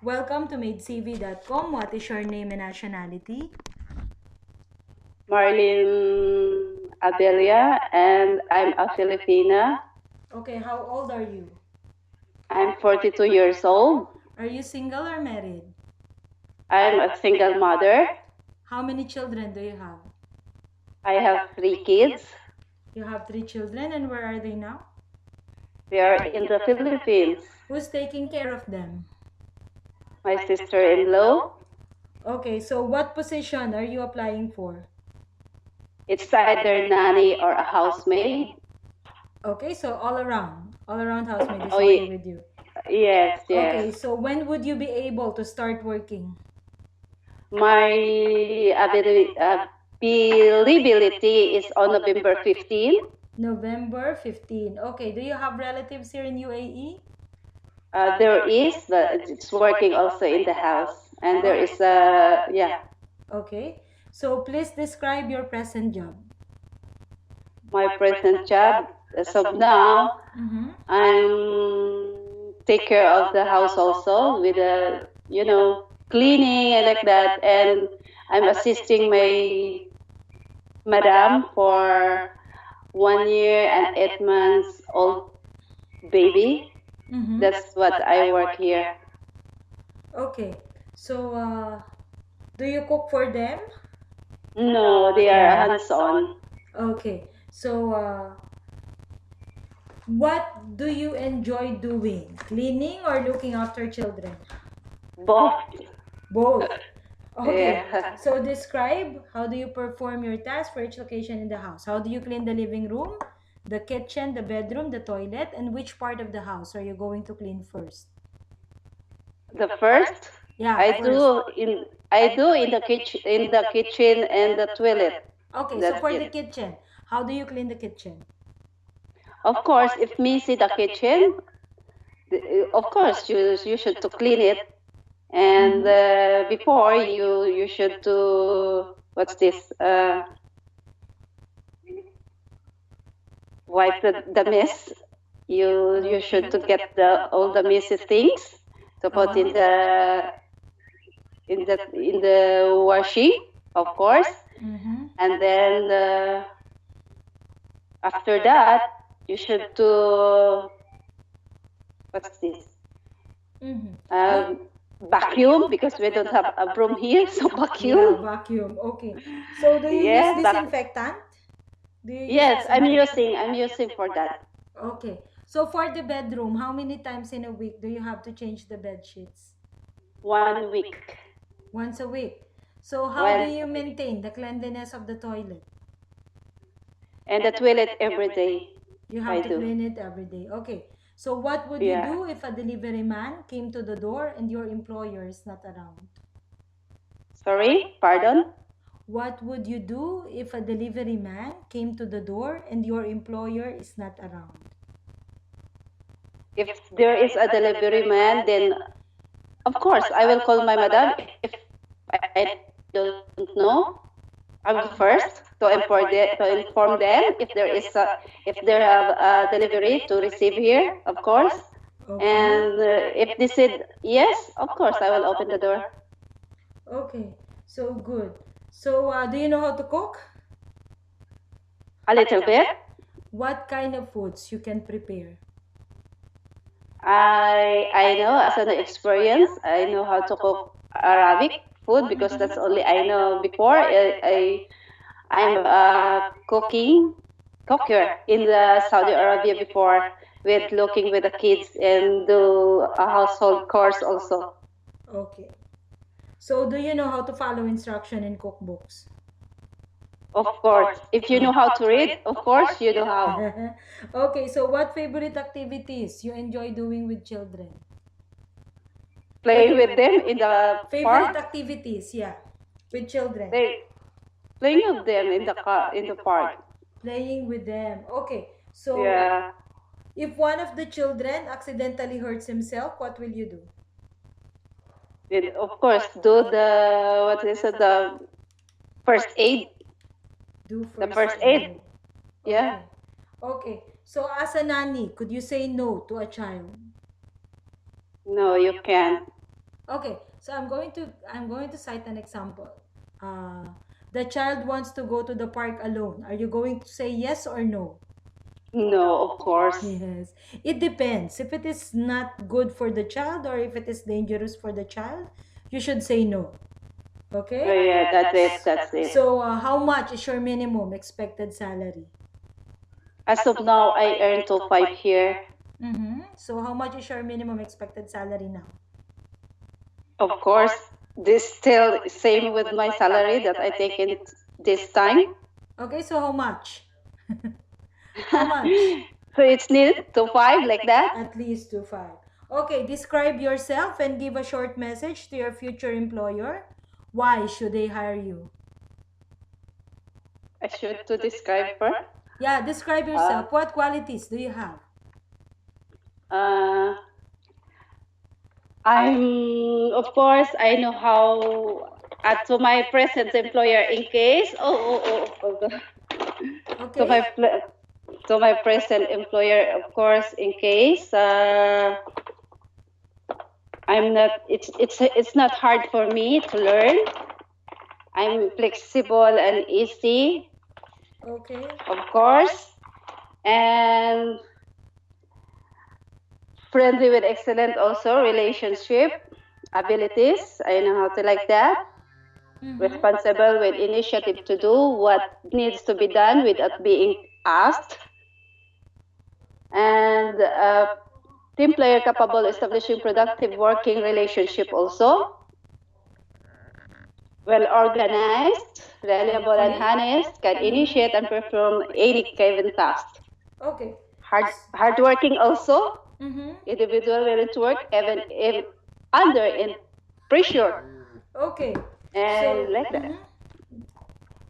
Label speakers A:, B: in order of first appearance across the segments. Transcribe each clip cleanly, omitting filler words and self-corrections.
A: Welcome to madecv.com. What is your name and nationality?
B: Marlene Abelia, and I'm a Filipina.
A: Okay, how old are you?
B: I'm 42 years old.
A: Are you single or married?
B: I'm a single mother.
A: How many children do you have?
B: I have 3 kids.
A: You have three children, and where are they now?
B: We are in the Philippines.
A: Who's taking care of them?
B: My sister-in-law.
A: Okay, so what position are you applying for?
B: It's either nanny or a housemaid.
A: Okay, so all around housemaid is
B: Oh,
A: okay with you.
B: yes, yes.
A: Okay, so when would you be able to start working?
B: My availability is on November 15.
A: November 15. Okay, do you have relatives here in UAE?
B: There is, but it's working also in the house. And there is yeah,
A: Okay, so please describe your present job.
B: my present job. As of now,
A: Mm-hmm.
B: I'm take care of the house also with cleaning and like that, and I'm assisting my madam for 1 year and 8 months old baby.
A: Mm-hmm.
B: That's what I work here.
A: Okay, so do you cook for them?
B: No, they are hands-on.
A: Okay, so what do you enjoy doing? Cleaning or looking after children?
B: Both.
A: Both. Okay,
B: Yeah.
A: so describe how do you perform your task for each location in the house? How do you clean the living room, the kitchen, the bedroom, the toilet, and which part of the house are you going to clean first?
B: The first
A: Yeah,
B: I
A: first.
B: do in the kitchen and the toilet.
A: Okay, so
B: That's
A: for the
B: it.
A: kitchen, how do you clean the kitchen?
B: Of course, if me see the kitchen, of course you should to clean it. And before you should to what's this? Wipe the mess. You should to get the all the messy things to put in the washing, of course.
A: Mm-hmm.
B: And then after that you should to what's this?
A: Mm-hmm.
B: Um, Vacuum, because we don't have a broom here, so
A: Yeah,
B: vacuum.
A: vacuum. Okay. So do you use
B: Yeah,
A: disinfectant? Do you use
B: yes, I'm
A: disinfectant?
B: using I'm using for that.
A: Okay. So for the bedroom, how many times in a week do you have to change the bed sheets?
B: 1 week.
A: Once a week. So how do
B: Well,
A: you maintain the cleanliness of the toilet?
B: and the toilet every day.
A: You have
B: I
A: to
B: do.
A: clean it every day. Okay. So what would you
B: Yeah.
A: do if a delivery man came to the door and your employer is not around?
B: Sorry, pardon.
A: What would you do if a delivery man came to the door and your employer is not around?
B: If there is a delivery man, then of course I will call my madam. If I don't know, I will first to inform them if there is if they have a delivery to receive here, of course.
A: Okay.
B: And if they said yes, of course I will open the door.
A: Okay. So good. So do you know how to cook?
B: A little bit.
A: What kind of foods you can prepare?
B: I know as an experience, I know how to cook Arabic food because that's only I know before. I'm a cooker in the Saudi Arabia before, with looking with the kids and do a household chores also.
A: Okay. So do you know how to follow instruction in cookbooks?
B: Of course, if you know how to read, of course you know how.
A: Okay, so what favorite activities you enjoy doing with children?
B: Playing with them in the park.
A: Favorite activities, yeah, with children.
B: They playing with them in the car in the park.
A: Playing with them. Okay, so
B: Yeah.
A: if one of the children accidentally hurts himself, what will you do?
B: And of course, do the what is it? The first aid.
A: Do
B: The
A: first
B: first aid.
A: aid.
B: Yeah.
A: Okay. Okay. So as a nanny, could you say no to a child?
B: No, you can't.
A: Okay, so I'm going to cite an example. The child wants to go to the park alone. Are you going to say yes or no?
B: No, of course.
A: Yes. It depends. If it is not good for the child or if it is dangerous for the child, you should say no.
B: Oh,
A: Okay?
B: yeah, that's it. That's it.
A: So, how much is your minimum expected salary?
B: As of now, I earn 2.5 here.
A: Mm-hmm. So, how much is your minimum expected salary now?
B: Of course, this still same with my salary that I take in this time.
A: Okay, so how much? How much?
B: So it's needed to 5 like that.
A: At least to 5. Okay, describe yourself and give a short message to your future employer. Why should they hire you?
B: I should to describe her.
A: Yeah, describe yourself. What qualities do you have?
B: Of course, I know how to my present employer in case.
A: Okay.
B: To my to my present employer, of course, in case I'm not. It's not hard for me to learn. I'm flexible and easy,
A: Okay.
B: of course, and friendly with excellent also relationship abilities. I know how to like that. Responsible with initiative to do what needs to be done without being asked. And team player capable establishing productive working relationship also. Well organized, reliable and honest, can initiate and perform any given task.
A: Okay.
B: Hardworking also,
A: Mm-hmm.
B: individual willing to work even if under in pressure.
A: Okay.
B: And like that.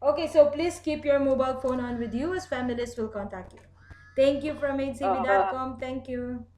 A: Okay, so please keep your mobile phone on with you as families will contact you. Thank you from 8cb.com. Thank you.